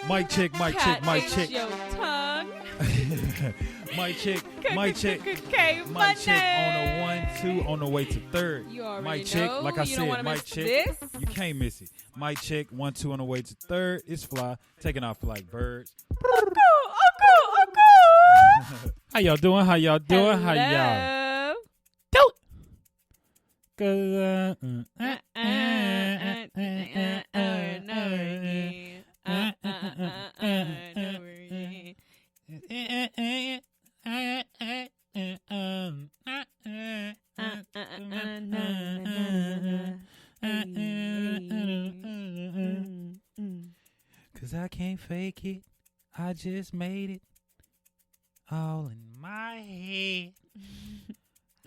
Mic check, mic check, mic check. Your tongue. Mic check, mic check. Mic check on a 1, 2, on the way to third. You already Mic check, know. like I You don't said, wanna mic miss check. this. You can't miss it. Mic check, 1, 2 on the way to third. It's fly, taking off like birds. Okay. How y'all doing? How y'all doing? How y'all doing? Cause I can't fake it. I just made it all in my head.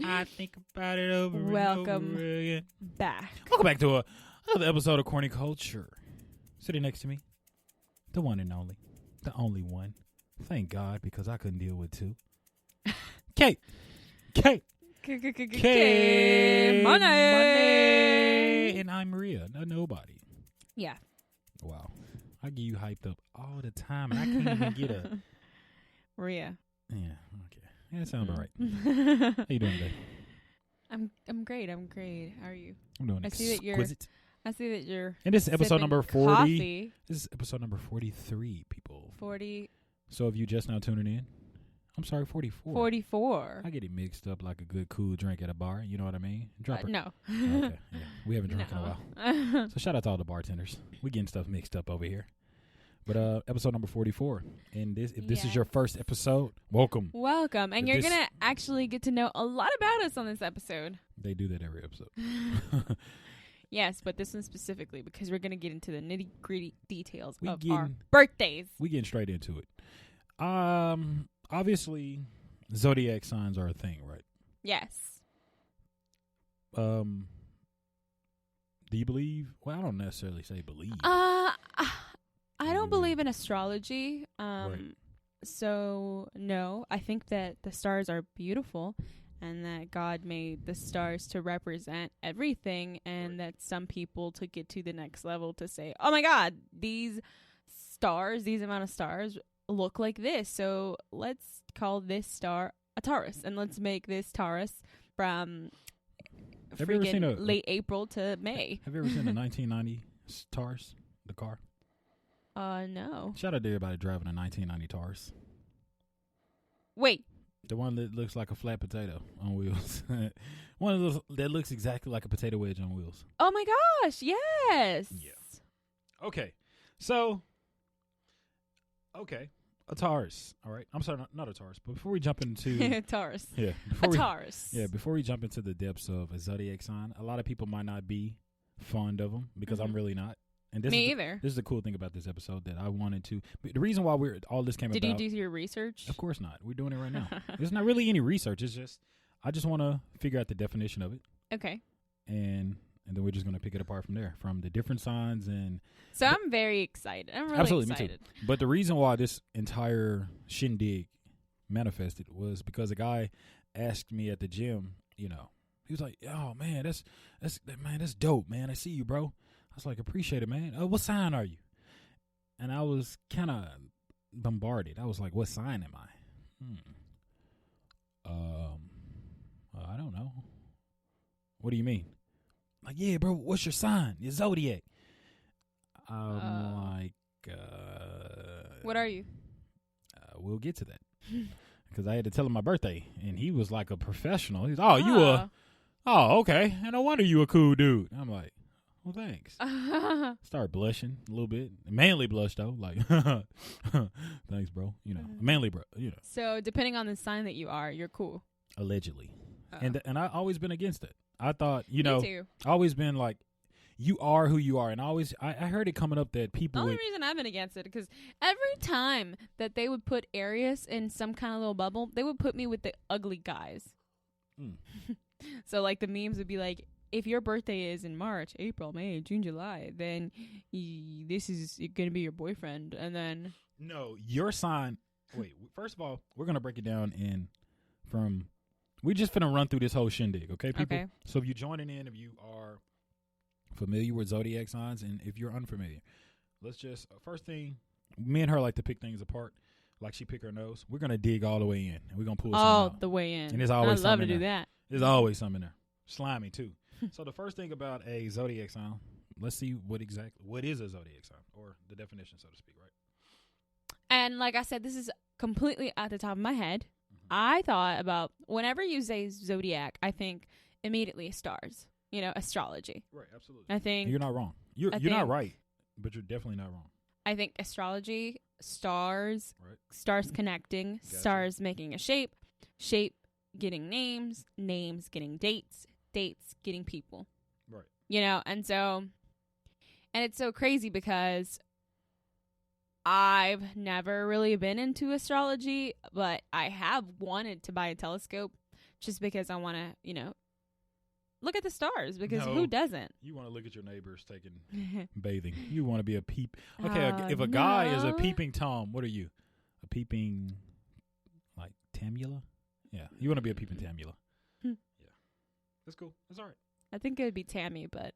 I think about it over and Welcome over again. back. Welcome back to another episode of Corny Culture. Sitting next to me, the one and only, the only one. Thank God, because I couldn't deal with two. Kate. Money. And I'm Maria, a nobody. Yeah. Wow. I get you hyped up all the time, and I can't even get a... Maria. Yeah, okay. Yeah, that sounds about right. How you doing today? I'm great. How are you? I'm doing exquisite. I see that you're And this is episode sipping number 40. coffee. This is episode number 43, people. 40. So if you just now tuning in, I'm sorry, 44. 44. I get it mixed up like a good cool drink at a bar. You know what I mean? Drop it. No. Okay. Yeah. We haven't drunk in a while. So shout out to all the bartenders. We getting stuff mixed up over here. But episode number 44. And this is your first episode, welcome. Welcome. And you're going to actually get to know a lot about us on this episode. They do that every episode. Yes, but this one specifically because we're going to get into the nitty-gritty details of our birthdays. We getting straight into it. Obviously, Zodiac signs are a thing, right? Yes. Do you believe? Well, I don't necessarily say believe. I don't believe in astrology. Right. So no, I think that the stars are beautiful and that God made the stars to represent everything, and that some people took it to the next level to say, oh my God, these amount of stars look like this. So let's call this star a Taurus, and let's make this Taurus from freaking late April to May. Have you ever seen the 1990 Taurus, the car? No. Shout out to everybody driving a 1990 Taurus. Wait. The one that looks like a flat potato on wheels. One of those that looks exactly like a potato wedge on wheels. Oh my gosh, yes. Yeah. Okay. So, a Taurus. All right. I'm sorry, not a Taurus. But before we jump into... Taurus. Yeah. Taurus. Yeah, before we jump into the depths of a zodiac sign, a lot of people might not be fond of them because I'm really not. And Me either. This is the cool thing about this episode that I wanted to... The reason why all this came about... Did you do your research? Of course not. We're doing it right now. There's not really any research. It's just... I just want to figure out the definition of it. Okay. And then we're just going to pick it apart from there. From the different signs and... So I'm very excited. I'm really absolutely, excited. Me too. But the reason why this entire shindig manifested was because a guy asked me at the gym, he was like, oh, man, that's dope, man. I see you, bro. I was like, appreciate it, man. What sign are you? And I was kind of bombarded. I was like, what sign am I? I don't know. What do you mean? Like, yeah, bro, what's your sign? Your zodiac. I'm like, what are you? We'll get to that. Because I had to tell him my birthday. And he was like a professional. He's, okay. And no wonder you a cool dude. I'm like, well, thanks. Start blushing a little bit. Manly blush, though. Like, thanks, bro. Manly, bro. So, depending on the sign that you are, you're cool. Allegedly. And I've always been against it. I thought, Me too. always been like, you are who you are. And I heard it coming up that people... The only reason I've been against it because every time that they would put Aries in some kind of little bubble, they would put me with the ugly guys. So, like, the memes would be like, if your birthday is in March, April, May, June, July, then this is going to be your boyfriend. And then... No, your sign... Wait, first of all, we're going to break it down from... We're just finna run through this whole shindig, okay, people? Okay. So if you're joining in, if you are familiar with zodiac signs, and if you're unfamiliar, let's just first thing Me and her like to pick things apart. Like she pick her nose. We're gonna dig all the way in, and we're gonna pull all something out. the way in. And there's always I love to something do in there. that. There's always something in there. Slimy too. So the first thing about a zodiac sign, let's see what is a zodiac sign, or the definition, so to speak, right? And like I said, this is completely at the top of my head. Mm-hmm. I thought about whenever you say zodiac, I think immediately stars. You know, astrology. Right, absolutely. I think You're not wrong. You're not right, but you're definitely not wrong. I think astrology, stars, Right. stars connecting, Gotcha. stars making a shape getting names, names getting dates, dates getting people. Right. You know, and it's so crazy because I've never really been into astrology, but I have wanted to buy a telescope just because I want to, you know, look at the stars, because No. who doesn't? You want to look at your neighbors taking bathing. You want to be a peep. Okay, Oh, if a guy is a no. peeping Tom, what are you? A peeping, like, Tamula? Yeah, you want to be a peeping Tamula. Hmm. Yeah. That's cool. That's all right. I think it would be Tammy, but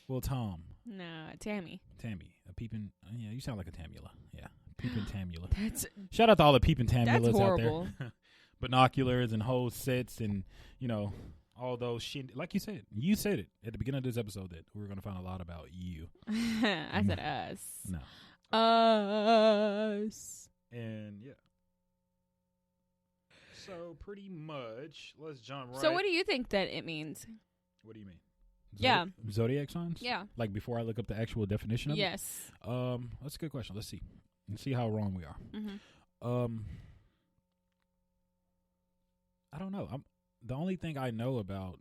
Well, Tom. no, Tammy. Tammy. A peeping. Yeah, you sound like a Tamula. Yeah. Peeping Tamula. That's Shout out to all the peeping Tamulas horrible. out there. Binoculars and whole sets and, you know, all those shit. Like you said it at the beginning of this episode that we were going to find a lot about you. I said us. No. Us. And yeah. So pretty much, let's jump right. So what do you think that it means? What do you mean? Yeah. Zodiac signs? Yeah. Like before I look up the actual definition of Yes. it? That's a good question. Let's see. Let's see how wrong we are. Mm-hmm. I don't know. The only thing I know about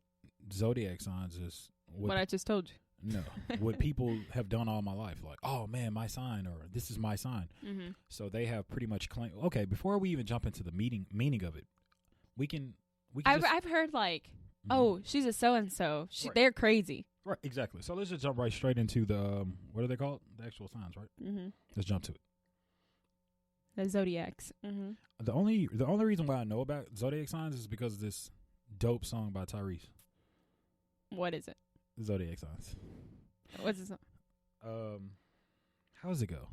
zodiac signs is What I just told you. no, what people have done all my life. Like, oh man, my sign, or this is my sign. Mm-hmm. So they have pretty much claimed. Okay, before we even jump into the meaning of it, we can I've heard like, oh, she's a so and so. Right. They're crazy. Right, exactly. So let's just jump right straight into the what are they called? The actual signs, right? Mm-hmm. Let's jump to it. The zodiacs. Mm-hmm. The only reason why I know about zodiac signs is because of this dope song by Tyrese. What is it? Zodiac signs. What's it? How does it go?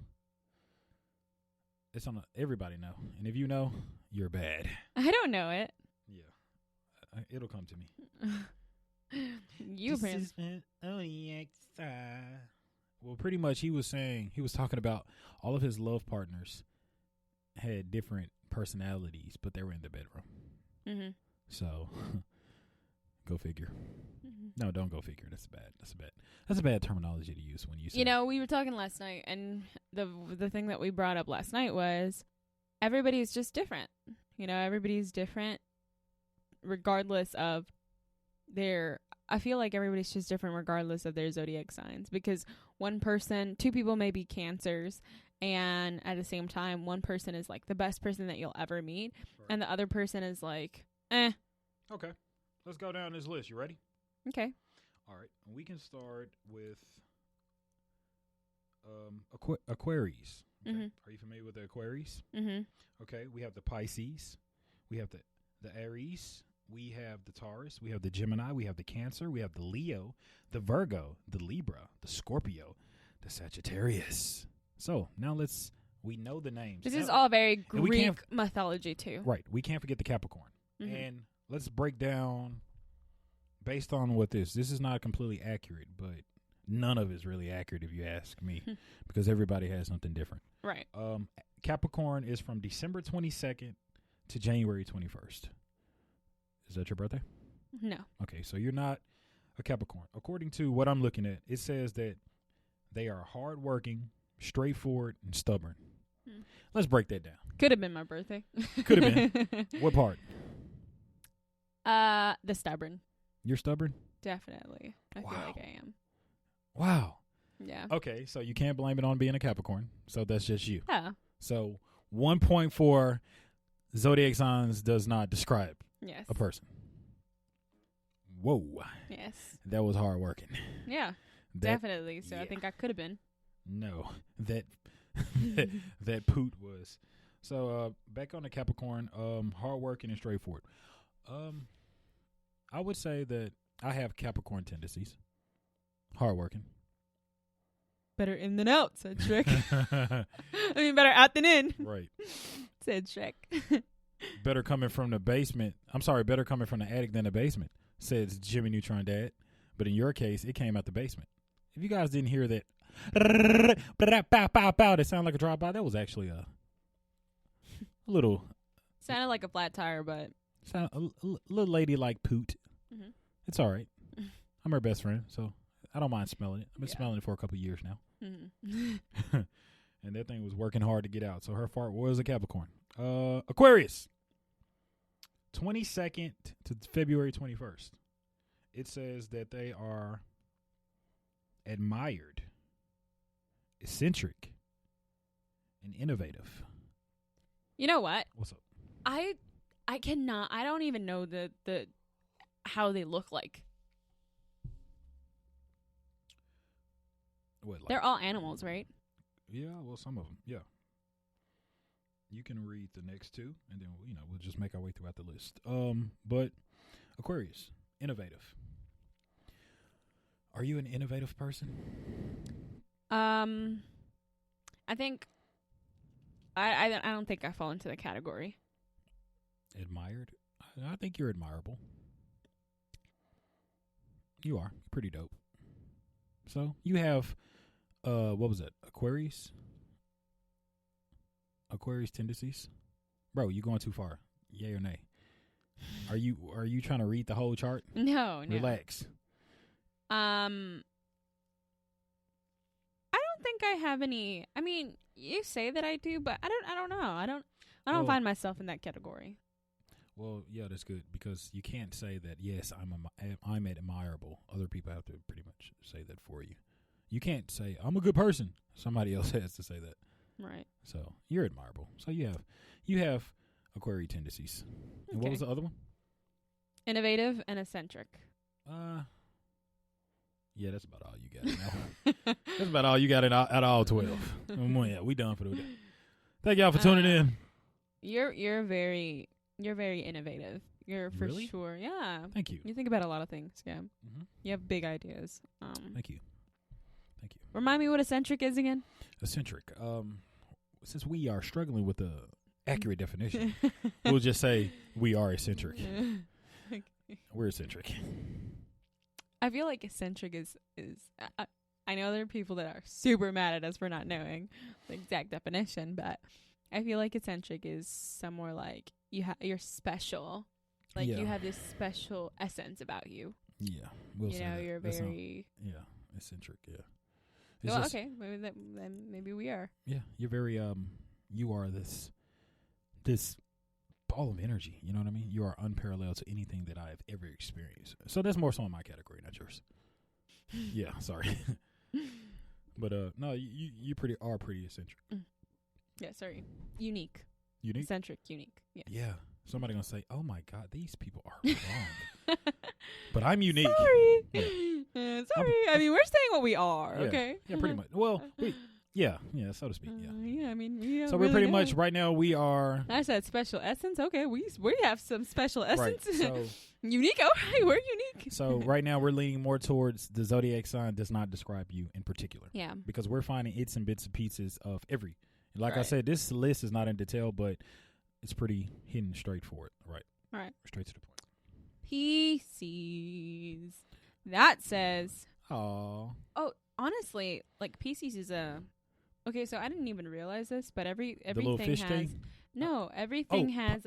It's on everybody know, and if you know, you're bad. I don't know it. Yeah, it'll come to me. You This is my zodiac sign. Well, pretty much he was talking about all of his love partners had different personalities, but they were in the bedroom. Mm-hmm. So, go figure. Mm-hmm. No, don't go figure. That's a bad terminology to use when you say. You know, we were talking last night, and the thing that we brought up last night was everybody's just different. You know, everybody's different regardless of their. I feel like everybody's just different regardless of their zodiac signs, because two people may be Cancers, and at the same time, one person is like the best person that you'll ever meet, Right. and the other person is like, eh. Okay, let's go down this list. You ready? Okay. All right, we can start with Aquarius. Okay. Mhm. Are you familiar with the Aquarius? Mm-hmm. Okay, we have the Pisces, we have the Aries, we have the Taurus, we have the Gemini, we have the Cancer, we have the Leo, the Virgo, the Libra, the Scorpio, the Sagittarius. So now we know the names. This Now- is all very and we Greek can't- mythology too. Right, we can't forget the Capricorn. Mhm. And let's break down based on what this is not completely accurate, but none of it's really accurate if you ask me, because everybody has something different. Right. Capricorn is from December 22nd to January 21st. Is that your birthday? No. Okay, so you're not a Capricorn. According to what I'm looking at, it says that they are hardworking, straightforward, and stubborn. Let's break that down. Could have been my birthday. Could have been. What part? The stubborn. You're stubborn? Definitely. I feel like I am. Wow. Yeah. Okay, so you can't blame it on being a Capricorn. So that's just you. Yeah. So 1.4 zodiac signs does not describe Yes. a person. Whoa. Yes. That was hard working. Yeah. Definitely. So I think I could have been. No, that that poot was. So back on the Capricorn, hardworking and straightforward. I would say that I have Capricorn tendencies. Hardworking. Better in than out, said Trick. I mean, better out than in. Right. Said Shrek. Better coming from the basement. I'm sorry, better coming from the attic than the basement, says Jimmy Neutron Dad. But in your case, it came out the basement. If you guys didn't hear that, that sounded like a drive-by, that was actually a little... Sounded like a flat tire, but... Sound a little lady-like poot. Mm-hmm. It's all right. I'm her best friend, so I don't mind smelling it. I've been smelling it for a couple of years now. Mm-hmm. And that thing was working hard to get out. So her fart was a Capricorn. Aquarius. 22nd to February 21st. It says that they are admired, eccentric, and innovative. You know what? What's up? I cannot. I don't even know the how they look like. What, like, they're all animals, right? Yeah, well, some of them, yeah. You can read the next two, and then we'll just make our way throughout the list. But Aquarius, innovative. Are you an innovative person? I think I don't think I fall into the category. Admired? I think you're admirable. You are pretty dope. So you have, what was it? Aquarius tendencies, bro. You going too far? Yay or nay? Are you trying to read the whole chart? No. Relax. I don't think I have any. I mean, you say that I do, but I don't know. I don't find myself in that category. Well, yeah, that's good because you can't say that. Yes, I'm admirable. Other people have to pretty much say that for you. You can't say I'm a good person. Somebody else has to say that. Right. So you're admirable. So you have Aquarius tendencies. And what was the other one? Innovative and eccentric. Yeah, that's about all you got. That's about all you got out of all 12. Yeah, we done for the day. Thank y'all for tuning in. You're very innovative. You're for Really? sure. Yeah. Thank you. You think about a lot of things. Yeah. Mm-hmm. You have big ideas. Thank you. Remind me what eccentric is again. Eccentric. Since we are struggling with the accurate definition, we'll just say we are eccentric. Okay. We're eccentric. I feel like eccentric is I know there are people that are super mad at us for not knowing the exact definition, but I feel like eccentric is somewhere like you're special. Like you have this special essence about you. Yeah. We'll say that. You're very eccentric, yeah. Well, okay, maybe we are. Yeah, you're very you are this ball of energy, you know what I mean? You are unparalleled to anything that I've ever experienced. So that's more so in my category, not yours. Yeah, sorry. But no, you pretty eccentric. Yeah, sorry. Unique. Eccentric, unique. Yes. Yeah. Somebody gonna say, "Oh my God, these people are wrong." But I'm unique. Sorry. Yeah. Sorry. I mean, we're saying what we are. Yeah. Okay. Yeah, pretty much. Well, yeah, so to speak. Yeah. Yeah. I mean, we so we're pretty much right now. We are. I said special essence. Okay, we have some special essence. Right. So unique. All right, we're unique. So right now we're leaning more towards the zodiac sign does not describe you in particular. Yeah. Because we're finding its and bits and pieces of every. Like right. I said, this list is not in detail, but it's pretty hidden straightforward. Right. All right. Straight to the point. Pisces. That says. Oh, honestly, like Pisces is a. Okay, so I didn't even realize this, but everything fish has thing? No, everything has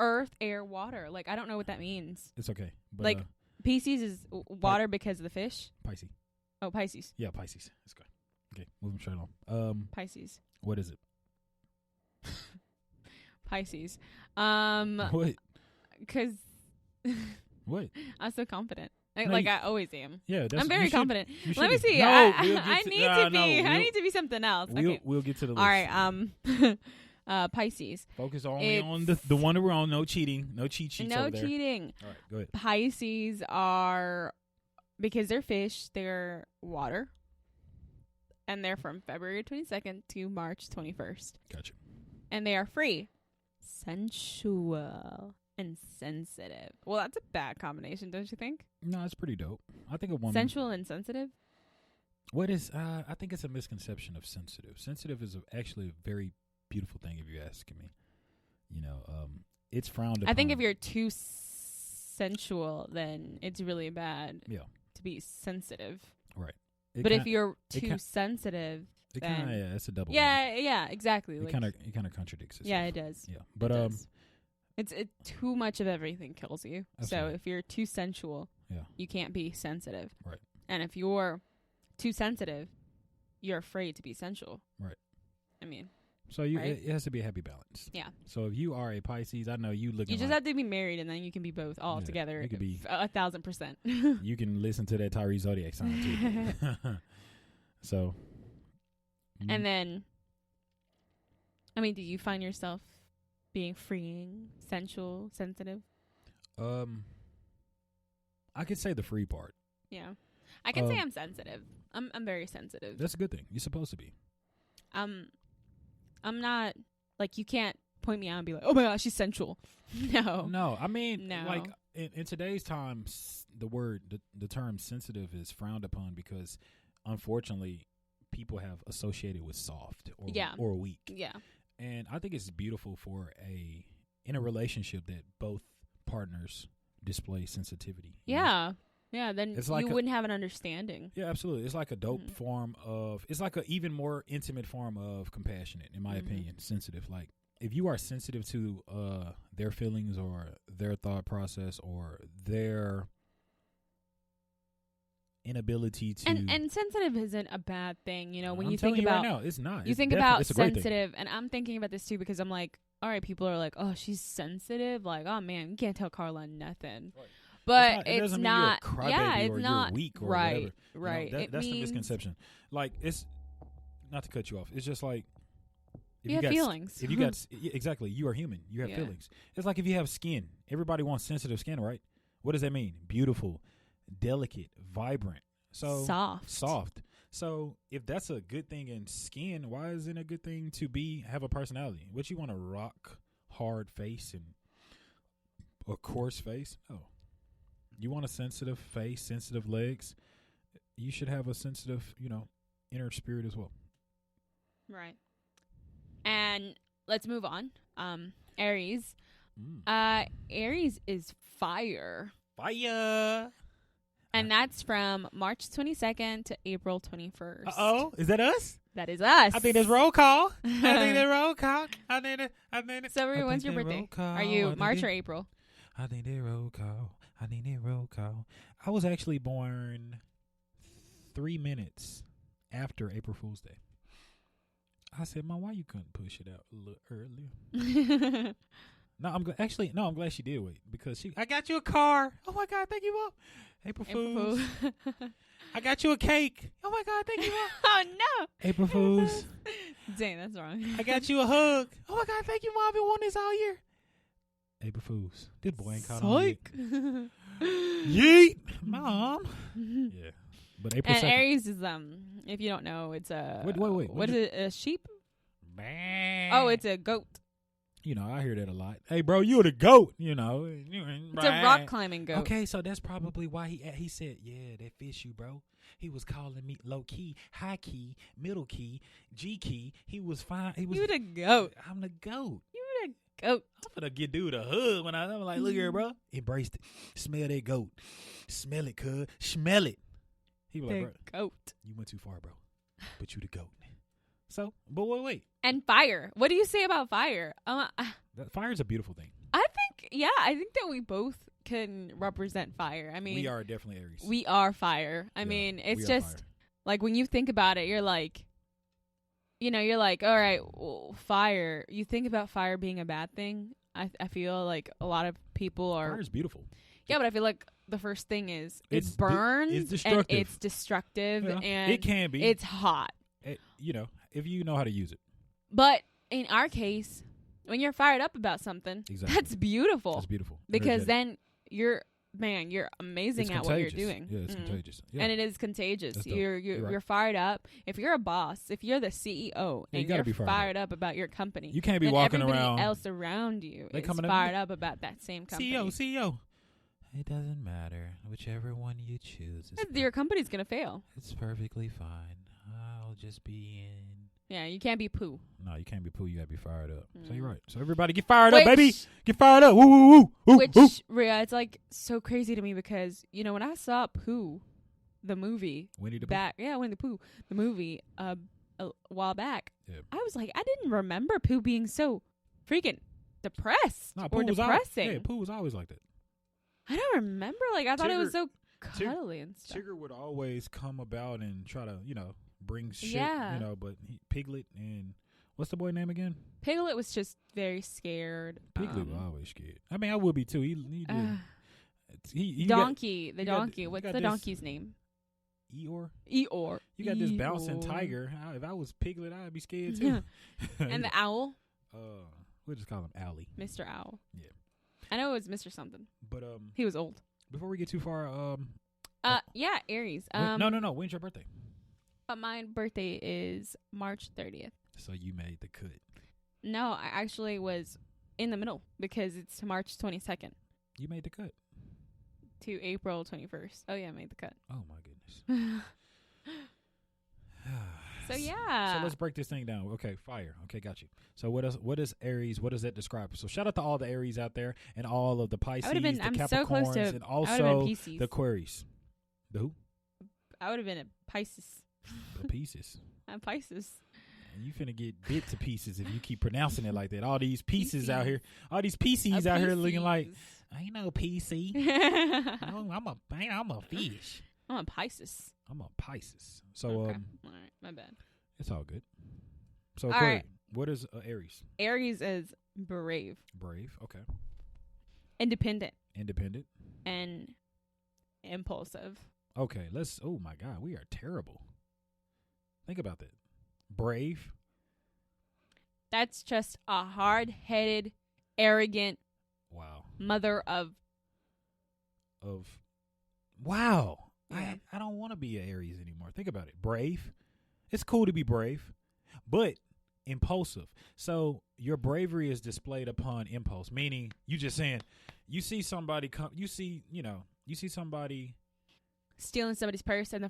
earth, air, water. Like I don't know what that means. It's okay. But, like Pisces is water because of the fish. Pisces. Oh, Pisces. Yeah, Pisces. It's good. Okay, moving straight on. Pisces. What is it? Pisces. What? Because. What? I'm so confident. No, Like I always am. Yeah, I'm very confident. Let me see. No, I need to be something else. We'll get to the list. All right. Pisces. Focus only on the one that we're on. No cheating. No cheat sheets over there. No cheating. All right, go ahead. Pisces are, because they're fish, they're water. And they're from February 22nd to March 21st. Gotcha. And they are free, sensual, and sensitive. Well, that's a bad combination, don't you think? No, it's pretty dope. I think a woman sensual and sensitive. What is? I think it's a misconception of sensitive. Sensitive is actually a very beautiful thing, if you're asking me. It's frowned upon. I think if you're too sensual, then it's really bad. Yeah. To be sensitive. Right. But if you're too sensitive, then it's a double. Yeah, exactly. It kind of contradicts itself. Yeah, it does. Yeah, but it's too much of everything kills you. Absolutely. So if you're too sensual, you can't be sensitive. Right. And if you're too sensitive, you're afraid to be sensual. Right. I mean, so it has to be a happy balance. Yeah. So if you are a Pisces, I know you looking. You just have to be married, and then you can be both all together. You could be 1,000%. You can listen to that Tyree Zodiac sign too. So. And then, I mean, do you find yourself being freeing, sensual, sensitive? I could say the free part. Yeah, I can say I'm sensitive. I'm very sensitive. That's a good thing. You're supposed to be. I'm not like, you can't point me out and be like, oh my gosh, she's sensual. No. I mean, no. Like in today's time, the term sensitive is frowned upon because, unfortunately, people have associated with soft or weak. Yeah. And I think it's beautiful in a relationship that both partners display sensitivity. Yeah. Yeah, then it's like you wouldn't have an understanding. Yeah, absolutely. It's like a dope form of, it's like an even more intimate form of compassionate, in my opinion, sensitive. Like, if you are sensitive to their feelings or their thought process or their inability to, and sensitive isn't a bad thing, when I'm you think about right now, it's not. You think about sensitive, and I'm thinking about this too because I'm like, all right, people are like, oh, she's sensitive, like, oh man, you can't tell Carla nothing. Right. But it's not. It's not weak or right. whatever. Right. That's the misconception. Like, it's not to cut you off. It's just like, if you have feelings. If you got exactly, you are human. You have feelings. It's like if you have skin. Everybody wants sensitive skin, right? What does that mean? Beautiful, delicate, vibrant. So soft. So if that's a good thing in skin, why isn't it a good thing to have a personality? What, you want a rock hard face and a coarse face? Oh. You want a sensitive face, sensitive legs, you should have a sensitive, inner spirit as well. Right. And let's move on. Aries. Aries is fire. Fire. And that's from March 22nd to April 21st. Uh-oh. Is that us? That is us. I think there's roll call. So, when's your birthday? Are you March or April? I think they roll call. I was actually born 3 minutes after April Fool's Day. I said, Mom, why you couldn't push it out a little earlier? No, I'm glad she did wait because I got you a car. Oh my God, thank you, Mom. April Fools. I got you a cake. Oh my God, thank you, Mom. Oh no. April Fools. Dang, that's wrong. I got you a hug. Oh my God, thank you, Mom. I've been wanting this all year. April Fools. This boy ain't caught on yet. Yeet, Mom. Yeah. But April and 2nd. Aries is if you don't know, it's a wait. What is it? A sheep? Man. Oh, it's a goat. I hear that a lot. Hey, bro, you're the goat. It's a rock climbing goat. Okay, so that's probably why he said, yeah, that fits you, bro. He was calling me low key, high key, middle key, G key. He was fine. You the goat. I'm the goat. You the goat. I'm gonna get dude a hug when I'm like, look here, bro. Embrace it. Smell that goat. Smell it, cuz. Smell it. He was like, bro, goat. You went too far, bro. But you the goat. So, but wait. And fire. What do you say about fire? Fire is a beautiful thing. I think that we both can represent fire. I mean, we are definitely Aries. We are fire. I mean, it's just like when you think about it, you're like, all right, well, fire. You think about fire being a bad thing. I feel like a lot of people are. Fire is beautiful. Yeah, but I feel like the first thing is it burns. It's destructive. And it's destructive, and it can be. It's hot. If you know how to use it. But in our case, when you're fired up about something, that's beautiful. That's beautiful. Because then you're amazing at what you're doing. Yeah, it's contagious. Yeah. And it is contagious. You're fired up. If you're a boss, if you're the CEO, and you're fired up about your company, you can't be walking around. Everybody else around you is fired up about that same company. CEO. It doesn't matter. Whichever one you choose. Your company's going to fail. It's perfectly fine. I'll just be in. Yeah, you can't be poo. No, you can't be poo. You got to be fired up. So you're right. So everybody get fired up, baby. Get fired up. Woo, woo, woo. Woo, which, woo. Rhea, it's like so crazy to me because, you know, when I saw Pooh, the movie. Winnie the Pooh? Yeah, Winnie the Pooh, the movie, a while back. Yeah. I was like, I didn't remember Pooh being so freaking depressed or depressing. Pooh was always like that. I don't remember. Like, I thought it was so cuddly and stuff. Tigger would always come about and try to, bring shit, but Piglet and what's the boy name again? Piglet was just very scared. Piglet was always scared. I mean, I would be too. He Donkey. The donkey. What's the donkey's name? Eeyore. You got this bouncing tiger. If I was Piglet, I'd be scared too. And the owl? We'll just call him Owlie. Mr. Owl. Yeah. I know it was Mr. something. But he was old. Before we get too far, yeah, Aries. No. When's your birthday? My birthday is March 30th. So you made the cut. No, I actually was in the middle because it's March 22nd. You made the cut. To April 21st. Oh yeah, I made the cut. Oh my goodness. So yeah. So let's break this thing down. Okay, fire. Okay, got you. So what is Aries? What does that describe? So shout out to all the Aries out there and all of the Pisces, the Capricorns, so close to, and also the Aquarius. The who? I would have been a Pisces. The pieces. I'm Pisces. And you finna get bit to pieces if you keep pronouncing it like that. All these pieces out here. All these PCs out here looking like, I ain't no PC. I'm a fish. I'm a Pisces. I'm a Pisces. So all right, my bad. It's all good. So all right. What is Aries? Aries is brave. Brave, okay. Independent. And impulsive. Okay, oh my God, we are terrible. Think about that. Brave. That's just a hard-headed, arrogant mother of wow. Yeah. I don't want to be an Aries anymore. Think about it. Brave. It's cool to be brave, but impulsive. So your bravery is displayed upon impulse, meaning you just saying you see somebody come, you see somebody stealing somebody's purse, and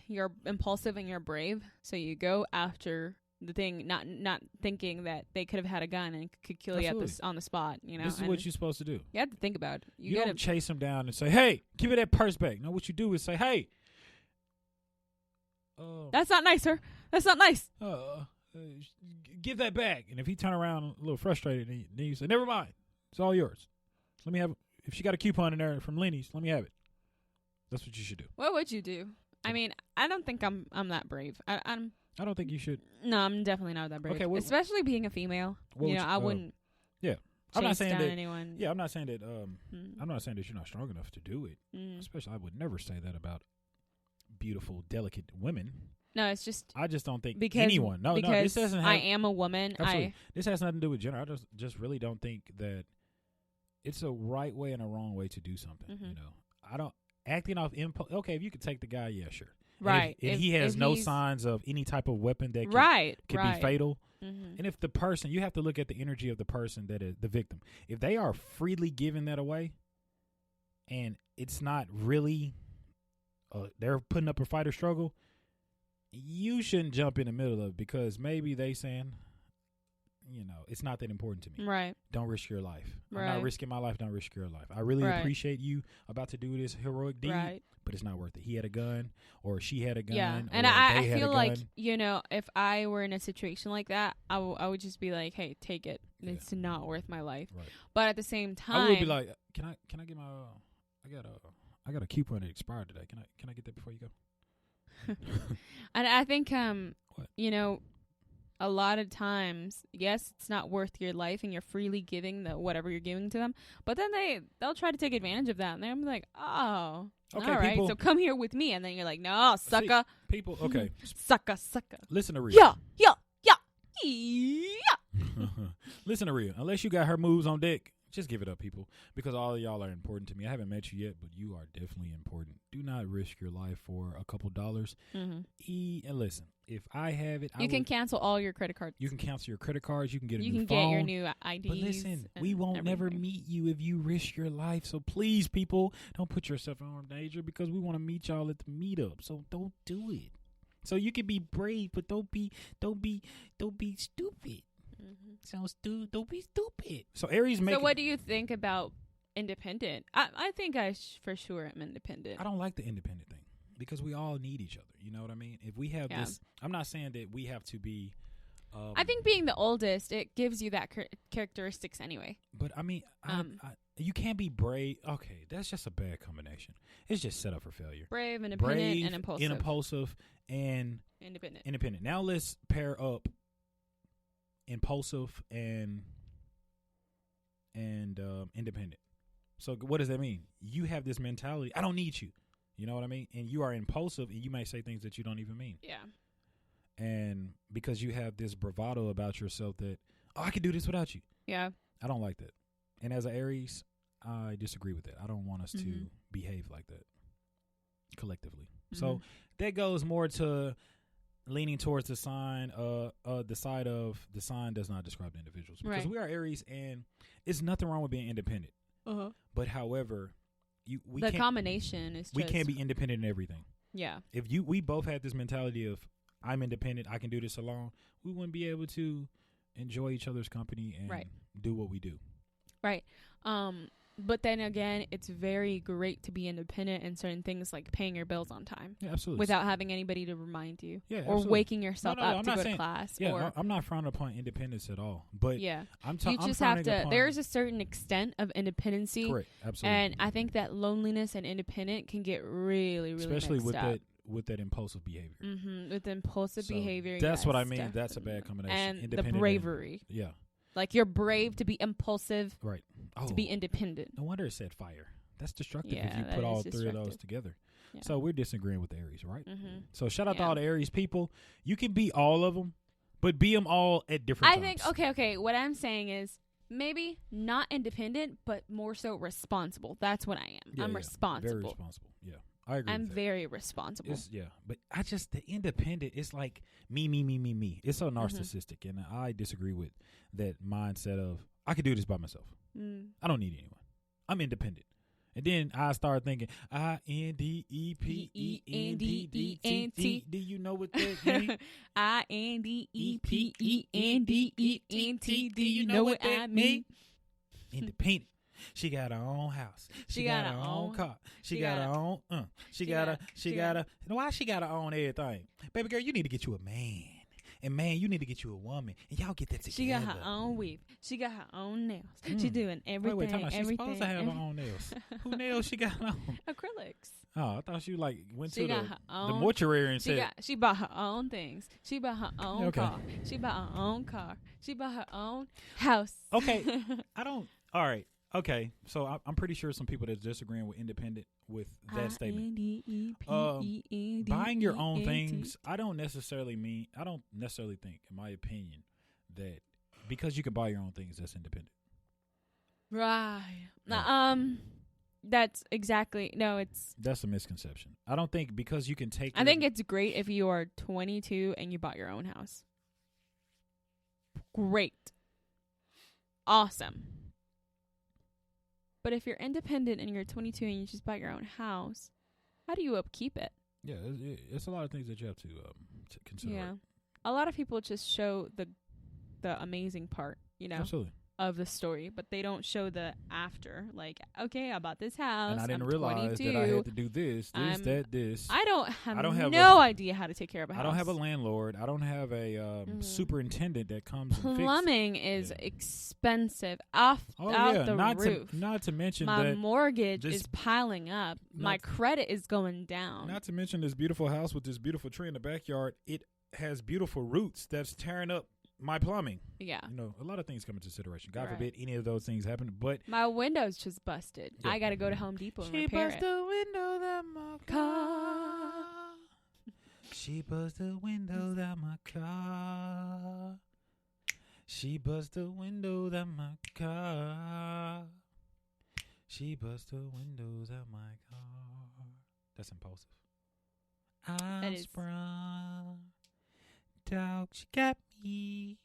you're impulsive and you're brave, so you go after the thing, not thinking that they could have had a gun and could kill you on the spot. This is what you're supposed to do. You have to think about it. You don't chase them down and say, "Hey, give me that purse back." No, what you do is say, "Hey, that's not nice, sir. That's not nice. Give that back." And if he turn around a little frustrated, then you say, "Never mind, it's all yours. Let me have it. If she got a coupon in there from Lenny's, let me have it." That's what you should do. What would you do? I mean, I don't think I'm that brave. I don't think you should. No, I'm definitely not that brave. Okay, especially being a female. I wouldn't. Yeah, I'm not saying that anyone. Yeah, I'm not saying that. I'm not saying that you're not strong enough to do it. Especially, I would never say that about beautiful, delicate women. No, it's just I just don't think anyone. No, this doesn't. I am a woman. This has nothing to do with gender. I just really don't think that it's a right way and a wrong way to do something. I don't acting off impulse. Okay, if you could take the guy, yeah, sure. Right. And he has no signs of any type of weapon that could be fatal. And if the person, you have to look at the energy of the person that is the victim. If they are freely giving that away and it's not really, they're putting up a fight or struggle, you shouldn't jump in the middle of it because maybe they saying, it's not that important to me. Right. Don't risk your life. I'm not risking my life. Don't risk your life. I really appreciate you about to do this heroic deed, but it's not worth it. He had a gun or she had a gun. Yeah. And I feel like, if I were in a situation like that, I would just be like, hey, take it. Yeah. It's not worth my life. Right. But at the same time, I would be like, can I get my, I got a coupon that expired today. Can I get that before you go? And I think, a lot of times, yes, it's not worth your life and you're freely giving whatever you're giving to them. But then they'll try to take advantage of that. And they're like, oh, okay, all right, so come here with me. And then you're like, no, sucker. See, people, okay. Sucker. Listen to Rhea. Yeah. Listen to Rhea. Unless you got her moves on deck, Just give it up, people, because all of y'all are important to me. I haven't met you yet, but you are definitely important. Do not risk your life for a couple dollars. And listen, if I have it, you can cancel all your credit cards. You can cancel your credit cards. You can get a new phone. You can get your new IDs. But listen, we won't never meet you if you risk your life. So please, people, don't put yourself in harm's danger, because we want to meet y'all at the meetup. So don't do it. So you can be brave, but don't be stupid. Don't be stupid. So Aries So what do you think about independent? I think for sure am independent. I don't like the independent thing, because we all need each other. You know what I mean? If we have this, I'm not saying that we have to be. I think being the oldest, it gives you that characteristics anyway. But I mean, you can't be brave. Okay, that's just a bad combination. It's just set up for failure. Brave, independent, and impulsive. And independent. Now let's pair up impulsive and independent. So what does that mean? You have this mentality, I don't need you. You know what I mean? And you are impulsive, and you may say things that you don't even mean. Yeah. And because you have this bravado about yourself that, I can do this without you. Yeah. I don't like that. And as an Aries, I disagree with that. I don't want us to behave like that collectively. So that goes more to leaning towards the sign, the side of the sign does not describe the individuals, because we are Aries, and it's nothing wrong with being independent. But however, the combination is we can't be independent in everything. Yeah. If we both had this mentality of I'm independent, I can do this alone, we wouldn't be able to enjoy each other's company and do what we do. Right. But then again, it's very great to be independent in certain things, like paying your bills on time. Yeah, absolutely. Without having anybody to remind you. Yeah, or absolutely. Waking yourself up to go to class. Yeah, or I'm not frowning upon independence at all. But yeah, you just have to. There's a certain extent of independency. Correct, absolutely. And I think that loneliness and independent can get really, really especially mixed up. With that impulsive behavior. With impulsive behavior. That's what I mean. Definitely. That's a bad combination. And the bravery. Yeah. Like, you're brave to be impulsive. Right. To be independent. No wonder it said fire. That's destructive if you put all three of those together. Yeah. So we're disagreeing with the Aries, right? So shout out to all the Aries people. You can be all of them, but be them all at different times. I think, okay. What I'm saying is maybe not independent, but more so responsible. That's what I am. Yeah, I'm responsible. Very responsible. Yeah. I agree. I'm very responsible. But the independent, it's like me. It's so narcissistic, and I disagree with that mindset of I can do this by myself. I don't need anyone. I'm independent. And then I started thinking, INDEPENDENT. Do you know what that means? INDEPENDENT. Do you know what I mean? Independent. She got her own house. She got her own car. She got her own. She got her. Why she got her own everything? Baby girl, you need to get you a man. And man, you need to get you a woman. And y'all get that together. She got her own weave. She got her own nails. She doing everything. Wait, she's supposed to have her own nails. Who nails she got on? Acrylics. Oh, I thought you went to the mortuary and said. She bought her own things. She bought her own car. She bought her own car. She bought her own house. Okay. All right. Okay, so I'm pretty sure some people that's disagreeing with independent with that statement. Buying your own things, I don't necessarily think, in my opinion, that because you can buy your own things, that's independent. Right. That's a misconception. I don't think because you can take. I think it's great if you are 22 and you bought your own house. Great. Awesome. But if you're independent and you're 22 and you just bought your own house, how do you upkeep it? Yeah, it's a lot of things that you have to consider. Yeah, a lot of people just show the amazing part, Absolutely. of the story, but they don't show the after. Like, okay, I bought this house. And I didn't realize that I had to do this. I don't have no idea how to take care of a house. I don't have a landlord. I don't have a superintendent that comes and fixes. Plumbing is expensive out the roof. Not to mention my mortgage is piling up. My credit is going down. Not to mention this beautiful house with this beautiful tree in the backyard. It has beautiful roots that's tearing up my plumbing. Yeah. A lot of things come into consideration. God forbid any of those things happen. But my window's just busted. Yeah. I got to go to Home Depot and repair it. She bust the window down my car. She bust the window down my car. She busts the windows out my car. She busts the windows out my car. That's impulsive. I'm sprung. Dog, she got me.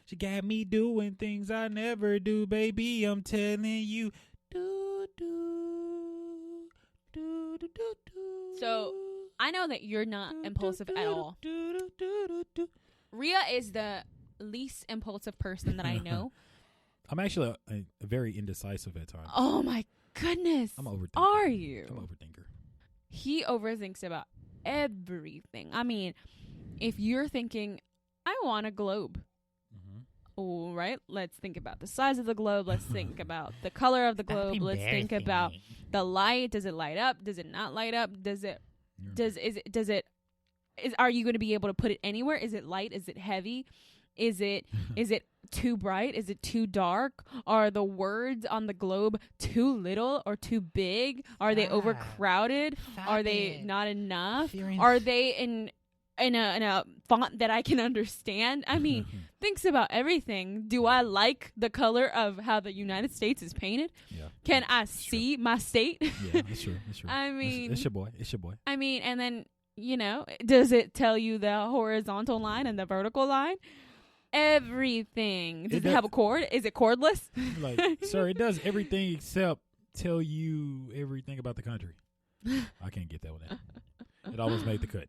She got me doing things I never do, baby. I'm telling you. Do, do, do, do, do, do. So, I know that you're not impulsive at all. Rhea is the least impulsive person that I know. I'm actually a very indecisive at times. Oh, my goodness. I'm an overthinker. Are you? I'm an overthinker. He overthinks about everything. I mean, if you're thinking, I want a globe. All right, let's think about the size of the globe. Let's think about the color of the globe. Let's think about the light. Does it light up? Does it not light up? Are you going to be able to put it anywhere? Is it light? Is it heavy? Is it too bright? Is it too dark? Are the words on the globe too little or too big? Are they overcrowded? Are they not enough? Are they in a font that I can understand? I mean, thinks about everything. Do I like the color of how the United States is painted? Yeah. Can I see my state? Yeah, that's true. That's true. I mean, it's your boy. It's your boy. I mean, and then, does it tell you the horizontal line and the vertical line? Everything. Does it have a cord? Is it cordless? Like, sir, it does everything except tell you everything about the country. I can't get that one. It almost made the cut.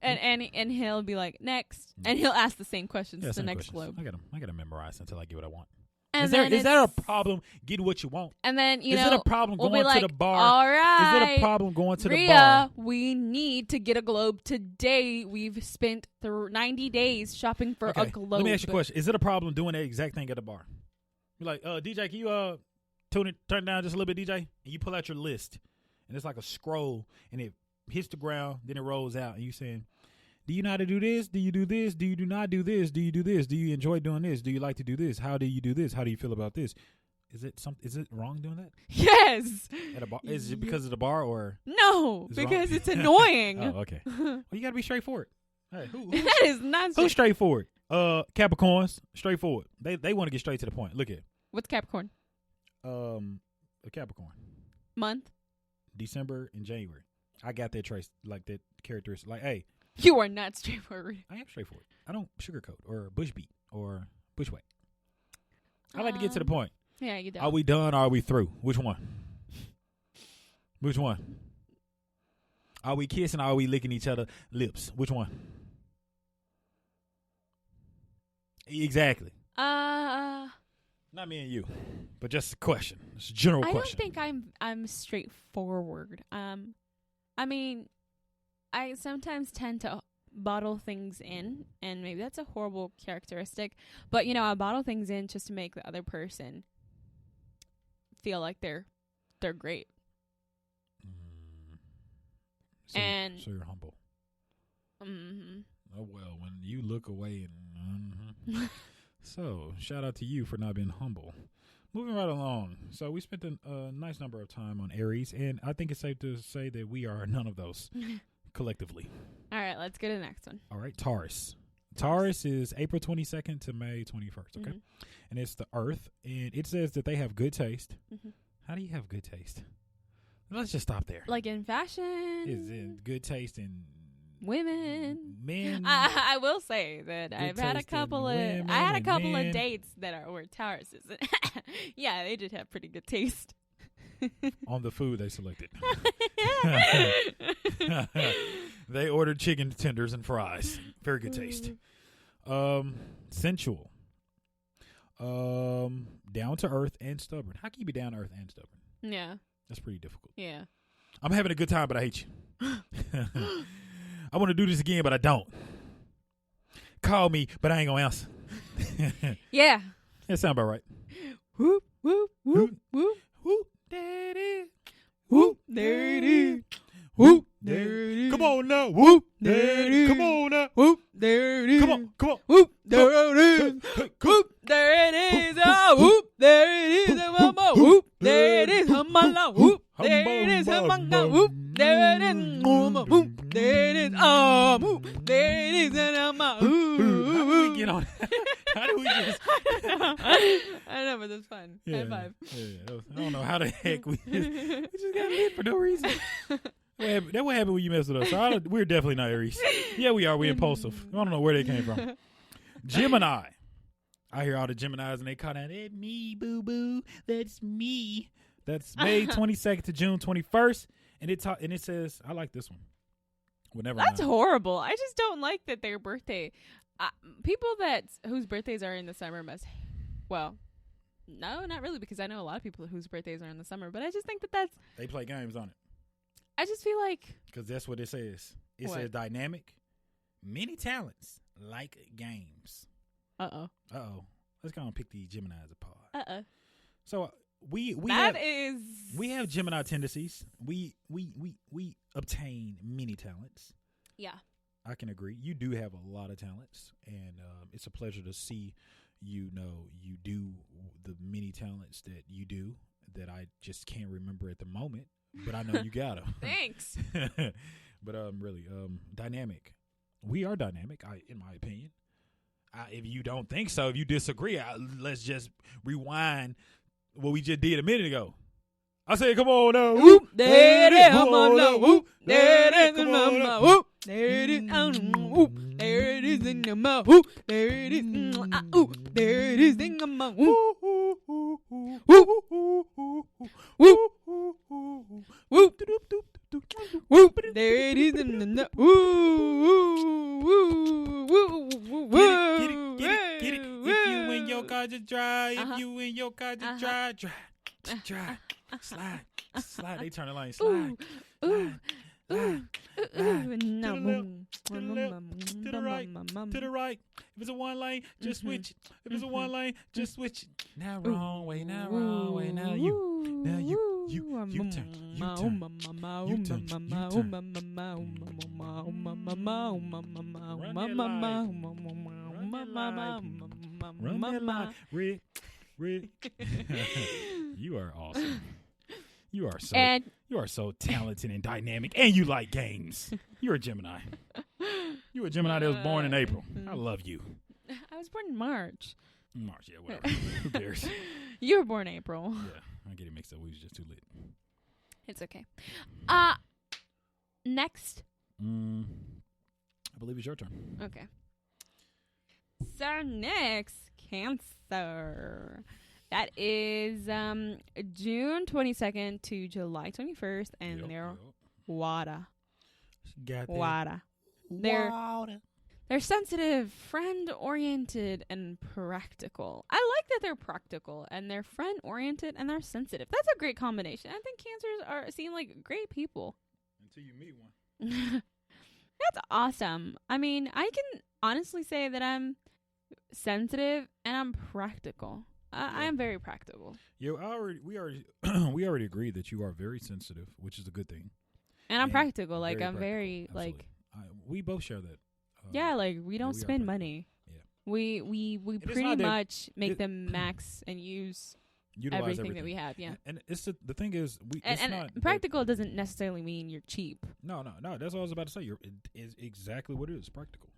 And he'll be like, next, and he'll ask the same questions to the next globe. I gotta memorize until I get what I want. And is there a problem getting what you want? And then is it a problem going to the bar? All right, is it a problem going to Rhea, the bar? We need to get a globe today. We've spent 90 days shopping for a globe. Let me ask you a question: is it a problem doing that exact thing at the bar? You're like, DJ, can you turn it down just a little bit, DJ? And you pull out your list, and it's like a scroll, and it hits the ground, then it rolls out, and you saying, do you know how to do this? Do you do this? Do you do not do this? Do you do this? Do you enjoy doing this? Do you like to do this? How do you do this? How do you feel about this? Is it wrong doing that? Yes. At a bar? Is it because of the bar or? No, because it's annoying. Oh, okay. Well, you got to be straightforward. Hey, that is not who's straightforward? Capricorns, straightforward. They want to get straight to the point. Look at. What's Capricorn? A Capricorn. Month? December and January. I got that trace, like that characteristic. Like, hey. You are not straightforward. I am straightforward. I don't sugarcoat or bushbeat or bushwhack. I like to get to the point. Yeah, you do. Are we done or are we through? Which one? Which one? Are we kissing or are we licking each other lips? Which one? Exactly. Not me and you, but just a question. It's a general question. I don't think I'm straightforward. I mean, I sometimes tend to bottle things in, and maybe that's a horrible characteristic, but I bottle things in just to make the other person feel like they're great. So you're humble. Mm-hmm. Oh well, when you look away and so shout out to you for not being humble. Moving right along. So we spent a nice number of time on Aries, and I think it's safe to say that we are none of those. Collectively. All right, let's go to the next one. All right, Taurus. Taurus is April 22nd to May 21st, okay? And it's the Earth, and it says that they have good taste. How do you have good taste? Let's just stop there. Like in fashion? Is it good taste in women? Men? I will say that I've had a couple of of dates that were Tauruses. Yeah, they did have pretty good taste. On the food they selected. They ordered chicken tenders and fries. Very good taste. Sensual. Down to earth and stubborn. How can you be down to earth and stubborn? Yeah. That's pretty difficult. Yeah. I'm having a good time, but I hate you. I want to do this again, but I don't. Call me, but I ain't gonna answer. Yeah. That sound about right. Whoop, whoop, whoop, whoop. Whoop, there it is. Whoop, there it is. Whoop, there it is. Come on now. Whoop, there it is. Come on now. Whoop, there it is. Come on. Whoop, there it is. Whoop, there it is. Oh, whoop, there it is. Whoop, there it is. Whoop, there it is. Whoop, there it is. Whoop, there it is. Oh, whoop, there it is. How do we get on? How do we just? I don't know, but that's fun. Yeah, High five. Yeah, I don't know how the heck we just got lit for no reason. That what happened when you mess with us. So we're definitely not Aries. Yeah, we are. We impulsive. I don't know where they came from. Gemini. I hear all the Geminis and they call that, "It's me, boo boo. That's me." That's May 22nd to June 21st, and it says, I like this one. Whenever That's horrible. I just don't like that their birthday. People whose birthdays are in the summer must. Well, no, not really, because I know a lot of people whose birthdays are in the summer. But I just think that's. They play games on it. I just feel like. Because that's what it says. It says dynamic, many talents, like games. Uh-oh. Let's go and pick these Geminis apart. So we have Gemini tendencies. We obtain many talents. Yeah. I can agree. You do have a lot of talents, and it's a pleasure to see you do the many talents that you do that I just can't remember at the moment, but I know you got them. Thanks. But really, dynamic. We are dynamic, in my opinion. If you don't think so, if you disagree, let's just rewind what we just did a minute ago. I said, come on now. Whoop, there it is. Come on now. Whoop, there it is. Come on now. Whoop, there it is. Whoop, there it is in your mouth. Whoop, there it is. Whoop, there it is in your mouth. Whoop, whoop, whoop, whoop, whoop, there it is in the nut. Woo, woo, woo, woo, woo. Get it. If you in your car, just drive. If you in your car, just drive. Slide. They turn the line. Slide. To the right. If it's a one lane, just switch it. If it's a one lane, just switch it. Now wrong way. Now you turn. Run that line. Rick. You are awesome. You are so talented and dynamic, and you like games. You're a Gemini. You're a Gemini that was born in April. I love you. I was born in March. March, yeah, whatever. Who cares? You were born April. Yeah, I get it mixed up. We was just too lit. It's okay. Next. I believe it's your turn. Okay. So next, Cancer. That is June 22nd to July 21st, and they're water. Got that. Water. They're sensitive, friend-oriented, and practical. I like that they're practical, and they're friend-oriented, and they're sensitive. That's a great combination. I think Cancers seem like great people. Until you meet one. That's awesome. I mean, I can honestly say that I'm sensitive and I'm practical. I am very practical. Yeah, we already agreed that you are very sensitive, which is a good thing. And I'm practical. Like, I'm very, absolutely. like... we both share that. Yeah, like, we don't spend money. Yeah. We pretty much make the max and utilize everything that we have, yeah. And it's the thing is... practical doesn't necessarily mean you're cheap. No. That's what I was about to say. It is exactly what it is, practical.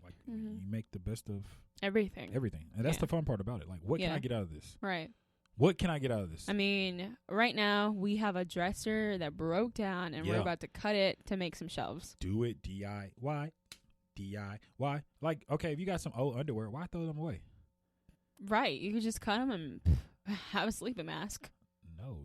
Like, you make the best of... Everything. And that's the fun part about it. Like, what can I get out of this? Right. What can I get out of this? I mean, right now, we have a dresser that broke down, and we're about to cut it to make some shelves. Do it. DIY. Like, okay, if you got some old underwear, why throw them away? Right. You could just cut them and have a sleeping mask. No.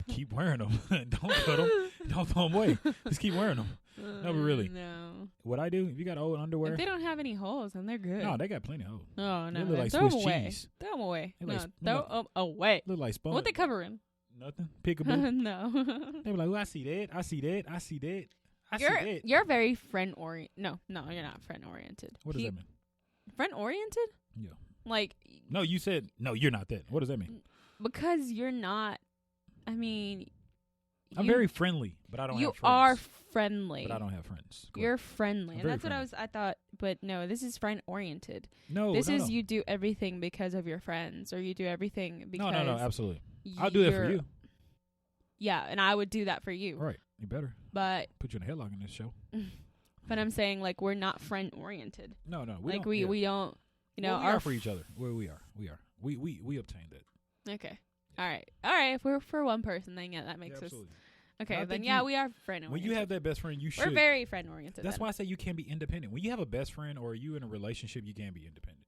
Keep wearing them. Don't cut them. Don't throw them away. Just keep wearing them. No, but really. No. What I do, if you got old underwear. If they don't have any holes, then they're good. No, they got plenty of holes. Oh, no. They look like throw Swiss them away. cheese. Throw them away. They no, like, throw them away. Look like sponge. What they covering? Nothing. Peekaboo. No. They be like, oh, I see that. You're very friend oriented. No, you're not friend oriented. What does that mean? Friend oriented? Yeah. Like. No, you said, no, you're not that. What does that mean? Because you're not, I mean. I'm very friendly, but I don't have friends. You are friendly. But I don't have friends. You're friendly. And that's friendly. what I thought, but no, this is friend oriented. No, This is you do everything because of your friends, or you do everything because. No, absolutely. I'll do that for you. Yeah, and I would do that for you. Right. You better. But. Put you in a headlock in this show. But I'm saying, like, we're not friend oriented. No, we don't You know, we are for each other. Well, we are. We obtained that. Okay. All right. If we're for one person, then yeah, that makes us. Absolutely. Okay, then yeah, we are friend oriented. When you have that best friend, you should. We're very friend oriented. That's why I say you can't be independent. When you have a best friend or you in a relationship, you can't be independent.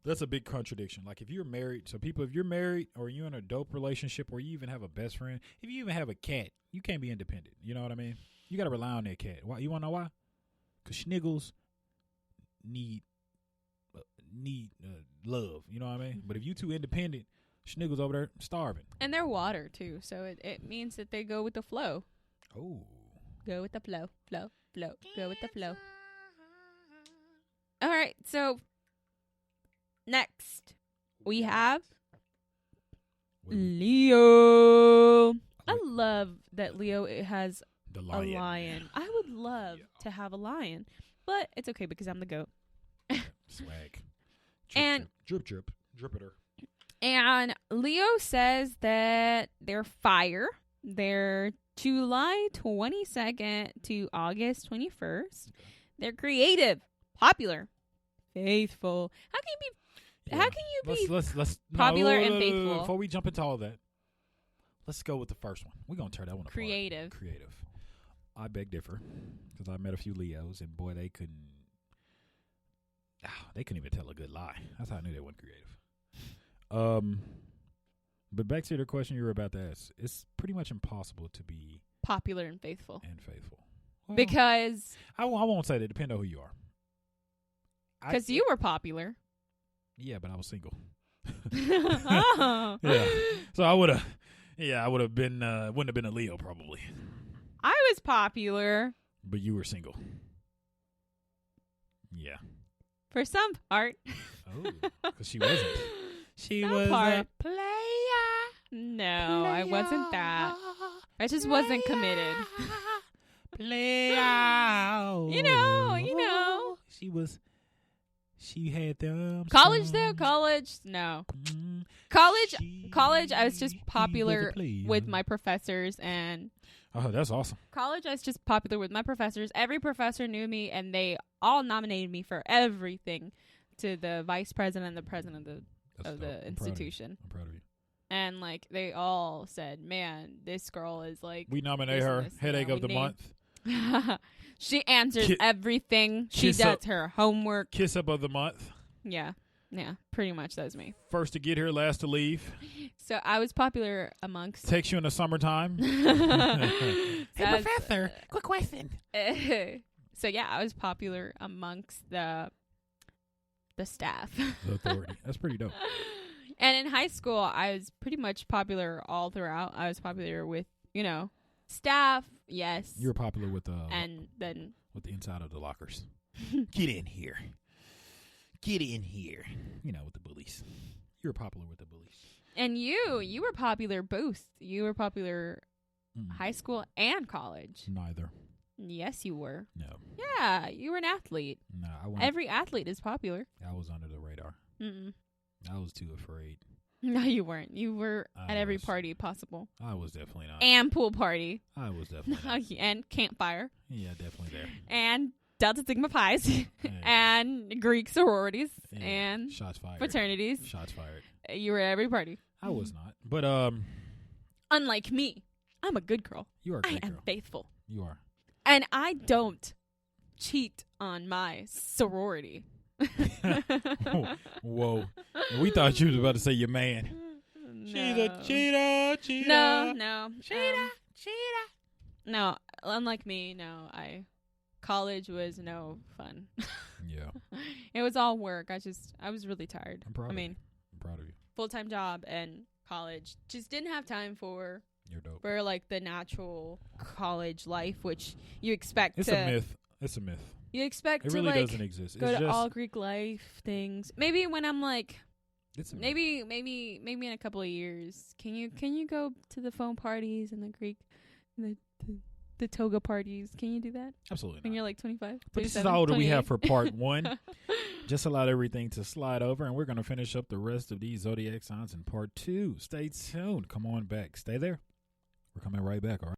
That's a big contradiction. Like if you're married, so people, if you're married or you're in a dope relationship or you even have a best friend, if you even have a cat, you can't be independent. You know what I mean? You got to rely on that cat. Why? You want to know why? Because schniggles need love. You know what I mean? But if you too independent, schniggles over there starving. And they're water too, so it means that they go with the flow. Oh. Go with the flow. Go with the flow. All right, so next we have Leo. I love that Leo has a lion. I would love to have a lion, but it's okay because I'm the goat. Swag. Drip it her. And Leo says that they're fire. They're July 22nd to August 21st. They're creative, popular, faithful. How can you be let's popular and faithful? Before we jump into all that, let's go with the first one. We're going to tear that one apart. Creative. I beg differ because I met a few Leos and boy, they couldn't even tell a good lie. That's how I knew they weren't creative. But back to the question you were about to ask, it's pretty much impossible to be popular and faithful. Well, because I won't say that. Depend on who you are. Because you were popular. Yeah, but I was single. Oh. Yeah, so I would have been wouldn't have been a Leo probably. I was popular, but you were single. Yeah. For some part. Oh, because she wasn't. She some was part. a player. No, I wasn't that. I just wasn't committed. Player. You know. She had them. College though, no. College, I was just popular with my professors and. Oh, that's awesome. College, I was just popular with my professors. Every professor knew me, and they all nominated me for everything, to the vice president and the president of the institution. I'm proud of you. And like they all said, "Man, this girl is like." We nominate her headache of the month. She answers everything. She does her homework. Kiss up of the month. Yeah, pretty much that's me. First to get here, last to leave. So I was popular amongst. Takes you in the summertime. Hey, professor, quick question. So yeah, I was popular amongst the staff. The authority. That's pretty dope. And in high school, I was pretty much popular all throughout. I was popular with, staff, yes. You were popular with and then with the inside of the lockers. Get in here. With the bullies. You were popular with the bullies. And you were popular both. You were popular high school and college. Neither. Yes, you were. No. Yeah, you were an athlete. No, Every athlete is popular. I was under the radar. Mm-mm. I was too afraid. No, you weren't. You were at every party possible. I was definitely not. And pool party. I was definitely not. And campfire. Yeah, definitely there. And Delta Sigma Pies. And Greek sororities. And shots fired. Fraternities. Shots fired. You were at every party. I was not. But unlike me, I'm a good girl. You are a good girl. I am faithful. You are. And I don't cheat on my sorority. Whoa. We thought you was about to say your man. No. She's a cheater. No. Cheater. No, unlike me, no. College was no fun. Yeah. It was all work. I was really tired. I'm proud of you. I'm proud of you. Full-time job and college. Just didn't have time for You're dope. For like the natural college life, which you expect It's a myth. It's a myth. You expect it really to like doesn't exist. go it's to just, all Greek life things. Maybe when I'm like it's maybe in a couple of years. Can you go to the phone parties and the Greek the toga parties? Can you do that? Absolutely when not. you're like 25? But this is all that we have for part 1. Just allowed everything to slide over, and we're going to finish up the rest of these Zodiac signs in part 2. Stay tuned. Come on back. Stay there. We're coming right back, all right?